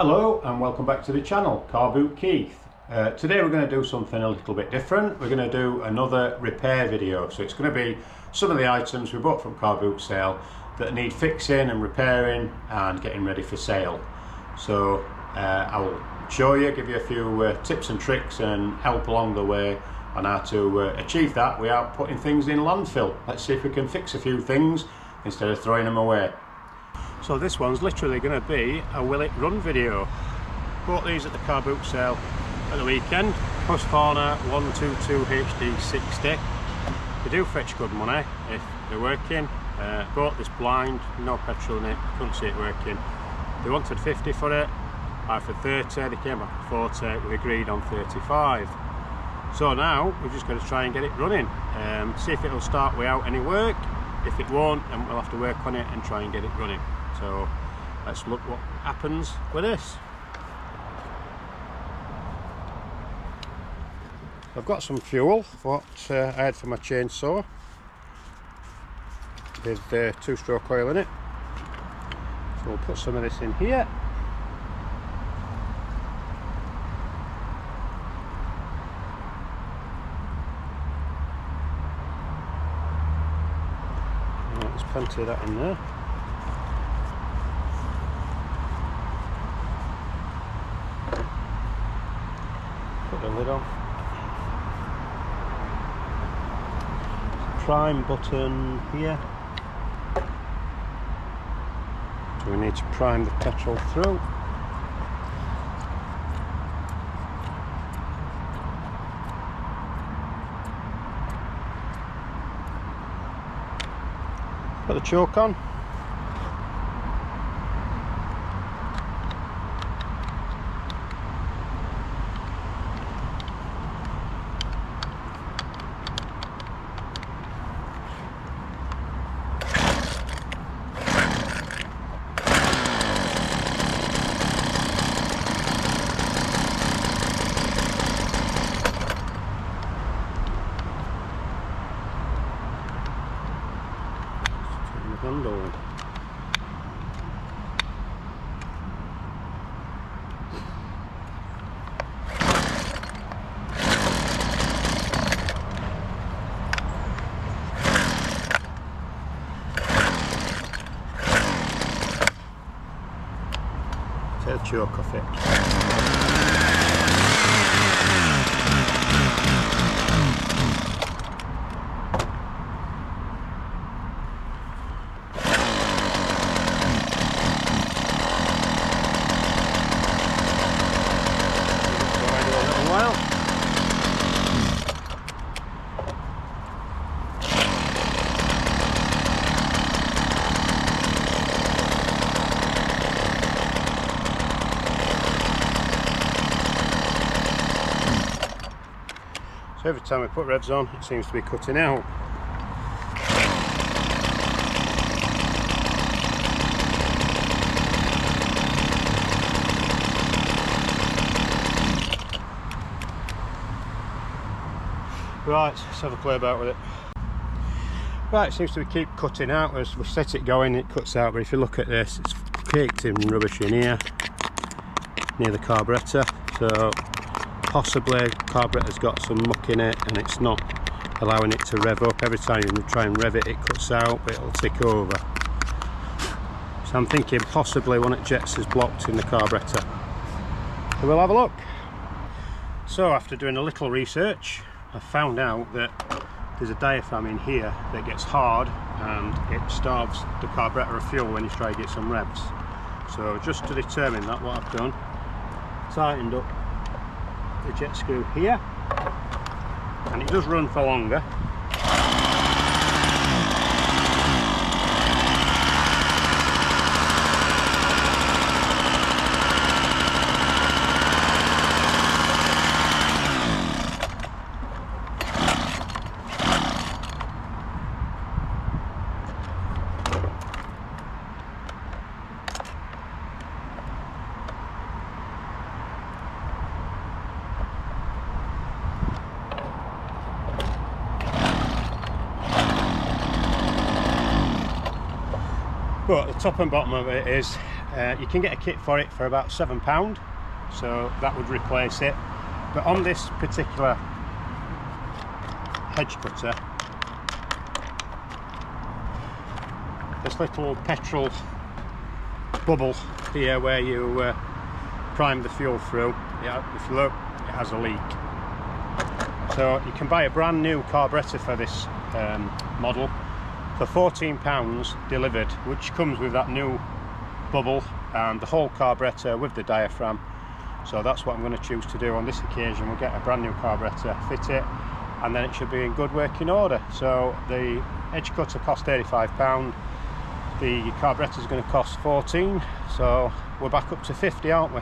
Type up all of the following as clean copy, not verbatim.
Hello and welcome back to the channel, Car Boot Keith. Today we're going to do something a little bit different. We're going to do another repair video. So it's going to be some of the items we bought from Car Boot Sale that need fixing and repairing and getting ready for sale. So I'll show you, give you a few tips and tricks and help along the way on how to achieve that without putting things in landfill. Let's see if we can fix a few things instead of throwing them away. So this one's literally going to be a will it run video. Bought these at the Car Boot Sale at the weekend. Husqvarna 122 HD 60. They do fetch good money if they're working. Bought this blind, no petrol in it, couldn't see it working. They wanted 50 for it, I for 30, they came back at 40, we agreed on 35. So now we're just going to try and get it running, see if it'll start without any work. If it won't, then we'll have to work on it and try and get it running. So let's look what happens with this. I've got some fuel, what I had for my chainsaw, with two-stroke oil in it. So we'll put some of this in here. There's plenty of that in there. Put the lid on. Prime button here. So we need to prime the petrol through. Put the choke on. Handle. Take the choke off it. So every time we put revs on, it seems to be cutting out. Right, let's have a play about with it. Right, it seems to keep cutting out. As we set it going, it cuts out, but if you look at this, it's caked in rubbish in here, near the carburettor. So possibly carburettor's got some muck in it and it's not allowing it to rev up. Every time you try and rev it, it cuts out, but it'll tick over. So I'm thinking possibly one of the jets is blocked in the carburettor. So we'll have a look. So after doing a little research, I found out that there's a diaphragm in here that gets hard and it starves the carburettor of fuel when you try to get some revs. So just to determine that, what I've done, tightened up the jet screw here, and it does run for longer. But the top and bottom of it is You can get a kit for it for about £7, so that would replace it. But on this particular hedge cutter, this little petrol bubble here where you prime the fuel through, yeah, if you look, it has a leak. So you can buy a brand new carburettor for this model for £14 delivered, which comes with that new bubble and the whole carburettor with the diaphragm. So that's what I'm going to choose to do on this occasion. We'll get a brand new carburettor, fit it, and then it should be in good working order. So the edge cutter cost £85, the carburettor is going to cost £14, so we're back up to 50, aren't we?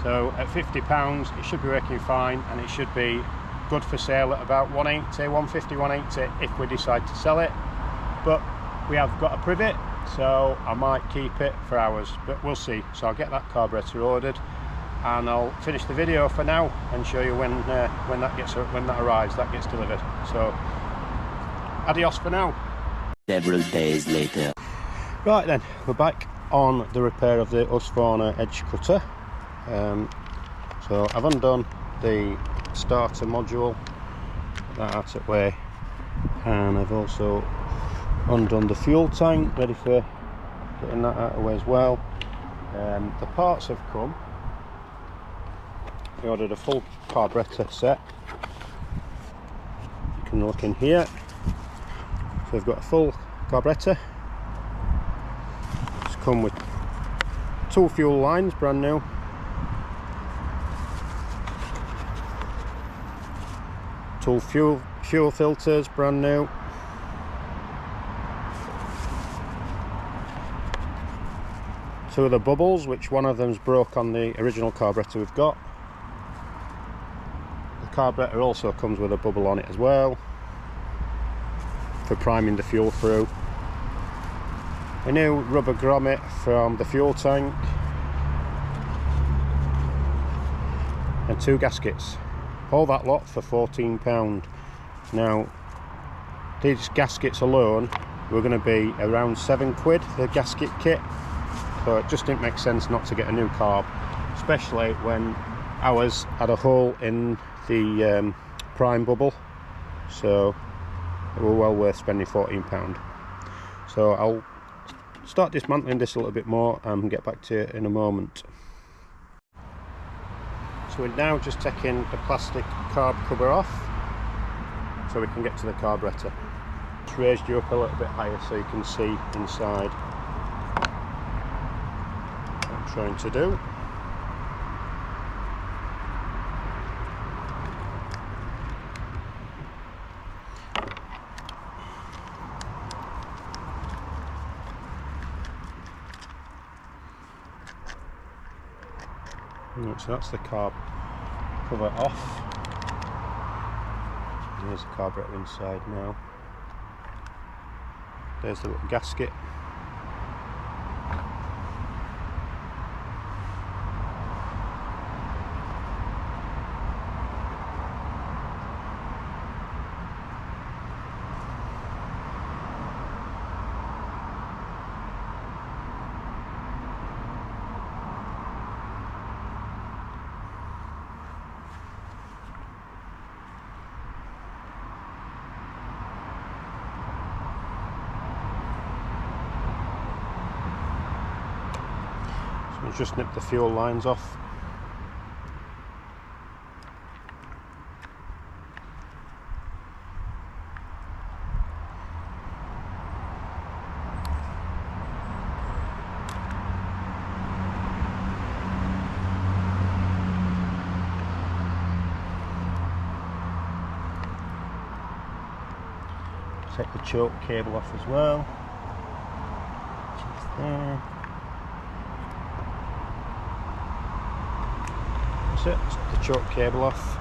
So at £50 it should be working fine, and it should be good for sale at about 180, 150, 180 if we decide to sell it. But we have got a privet, so I might keep it for hours, but we'll see. So I'll get that carburettor ordered, and I'll finish the video for now and show you when that arrives, that gets delivered. So adios for now. Several days later. Right then, we're back on the repair of the Husqvarna edge cutter. So I've undone the starter module, that out of the way, and I've also undone the fuel tank, ready for getting that out of the way as well. The parts have come. We ordered a full carburettor set. You can look in here. So we've got a full carburettor. It's come with 2 fuel lines, brand new. 2 fuel filters, brand new. 2 of the bubbles, which one of them's broke on the original carburettor we've got. The carburettor also comes with a bubble on it as well for priming the fuel through. A new rubber grommet from the fuel tank, and 2 gaskets. All that lot for £14. Now these gaskets alone were going to be around £7, the gasket kit, so it just didn't make sense not to get a new carb, especially when ours had a hole in the prime bubble, so it were well worth spending £14. So I'll start dismantling this a little bit more and get back to you in a moment. So we're now just taking the plastic carb cover off so we can get to the carburettor. Just raised you up a little bit higher so you can see inside what I'm trying to do. So that's the carb cover off. There's the carburettor inside now. There's the little gasket. Just nip the fuel lines off. Take the choke cable off as well. Just there. That's the choke cable off.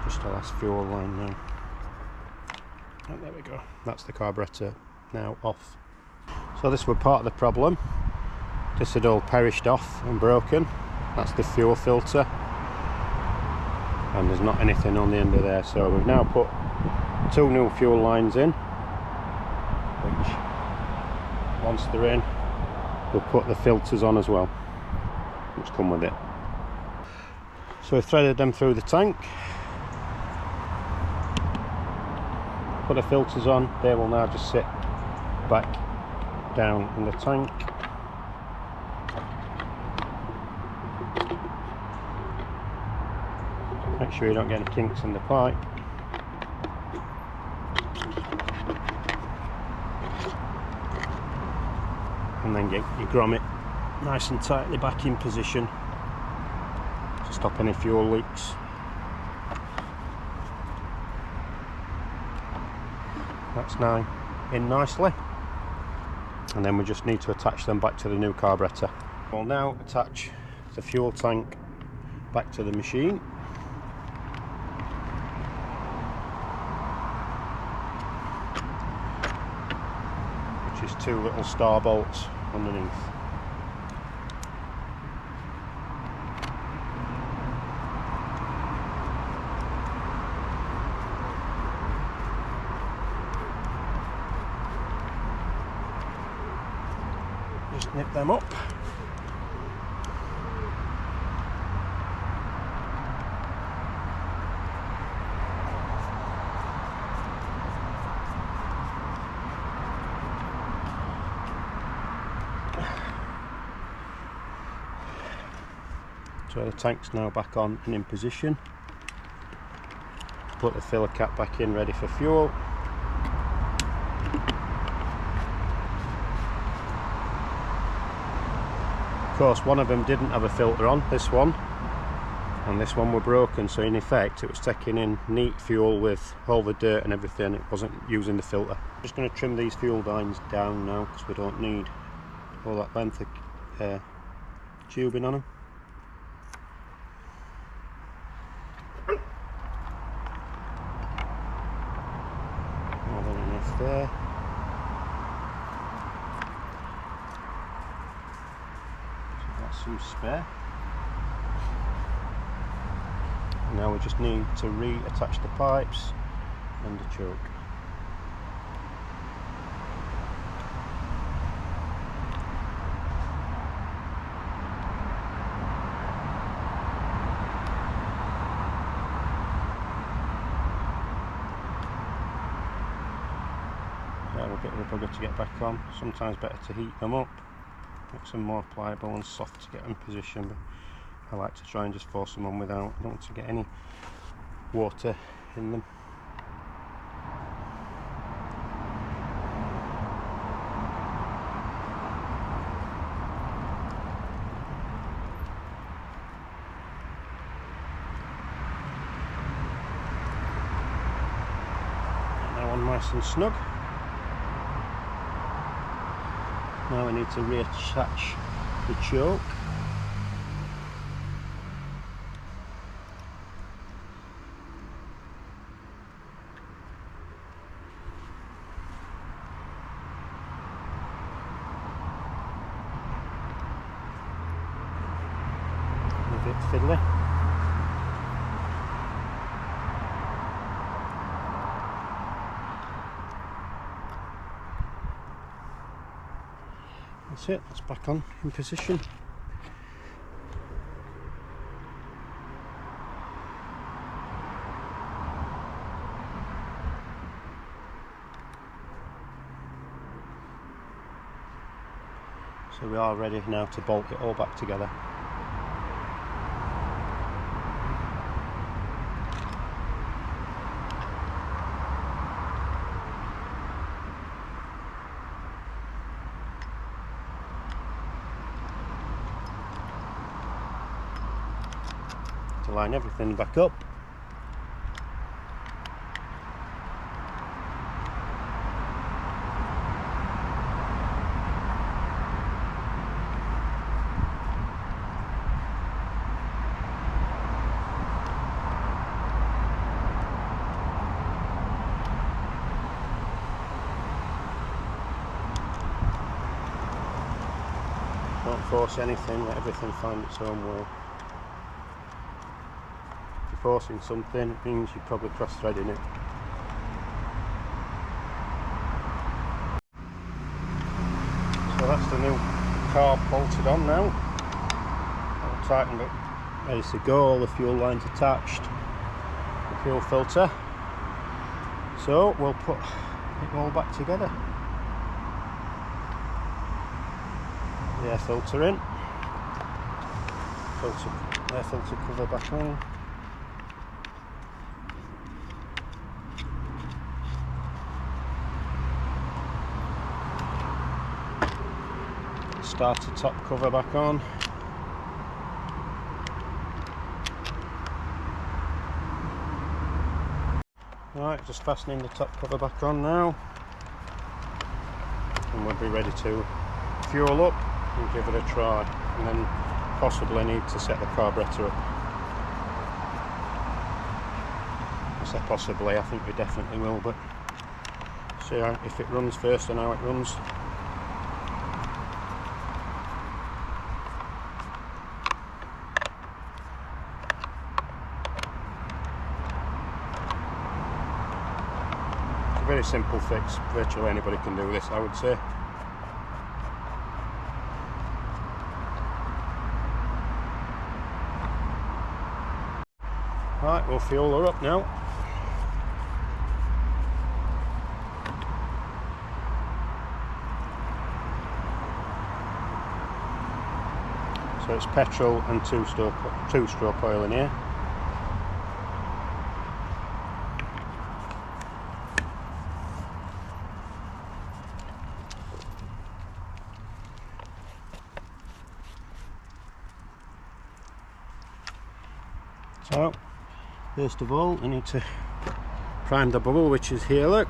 Just the last fuel line now. And there we go. That's the carburettor now off. So this was part of the problem. This had all perished off and broken. That's the fuel filter. And there's not anything on the end of there. So we've now put 2 new fuel lines in, which once they're in, we'll put the filters on as well, which come with it. So we've threaded them through the tank, put the filters on. They will now just sit back down in the tank. Make sure you don't get any kinks in the pipe. And then get your grommet nice and tightly back in position to stop any fuel leaks. That's now in nicely, and then we just need to attach them back to the new carburettor. We'll now attach the fuel tank back to the machine. Which is two little star bolts underneath. Just nip them up. So the tank's now back on and in position. Put the filler cap back in, ready for fuel. Of course, one of them didn't have a filter on, this one, and this one were broken, so in effect it was taking in neat fuel with all the dirt and everything. It wasn't using the filter. I'm just going to trim these fuel lines down now, because we don't need all that length of tubing on them. More than enough there. Some spare. Now we just need to reattach the pipes and the choke. Now a bit of a bugger to get back on. Sometimes better to heat them up. Make some more pliable and soft to get in position, but I like to try and just force them on without. I don't want to get any water in them. Now on nice and snug. Now we need to reattach the choke. A bit fiddly. That's it, that's back on in position. So we are ready now to bolt it all back together. To line everything back up. Don't force anything, let everything find its own way. If you're forcing something, it means you're probably cross-threading it. So that's the new car bolted on now, all tightened up, ready to go, all the fuel lines attached, the fuel filter. So we'll put it all back together. The air filter in, air filter cover back on. Starter top cover back on. Right, just fastening the top cover back on now, and we'll be ready to fuel up and give it a try, and then possibly need to set the carburettor up. I say possibly, I think we definitely will, but see if it runs first and how it runs. Very simple fix, virtually anybody can do this, I would say. Right, we'll fuel her up now. So it's petrol and two-stroke oil in here. So, first of all, I need to prime the bubble, which is here, look.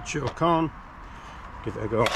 Choke on, give it a go.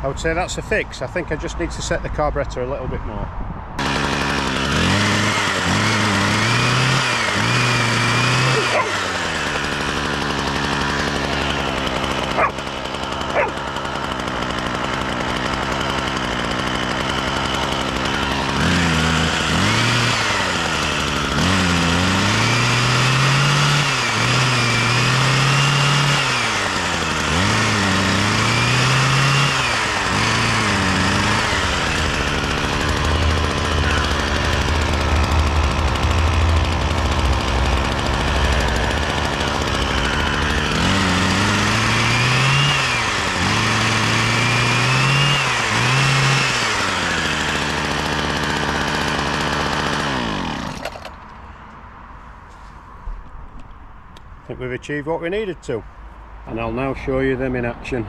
I would say that's a fix. I think I just need to set the carburettor a little bit more. I think we've achieved what we needed to, and I'll now show you them in action.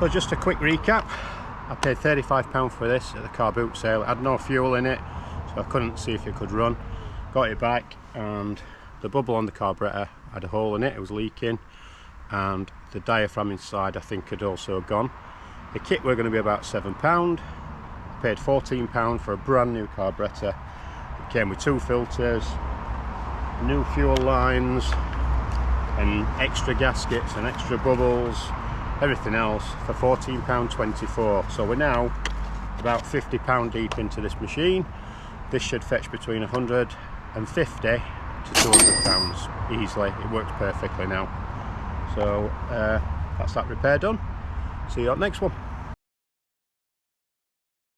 So just a quick recap. I paid £35 for this at the car boot sale. It had no fuel in it, so I couldn't see if it could run. Got it back, and the bubble on the carburettor had a hole in it, it was leaking, and the diaphragm inside I think had also gone. The kit were going to be about £7. Paid £14 for a brand new carburettor. It came with 2 filters, new fuel lines, and extra gaskets and extra bubbles, everything else for £14.24. So we're now about £50 deep into this machine. This should fetch between 150 to £200 easily. It works perfectly now. So that's that repair done. See you on the next one.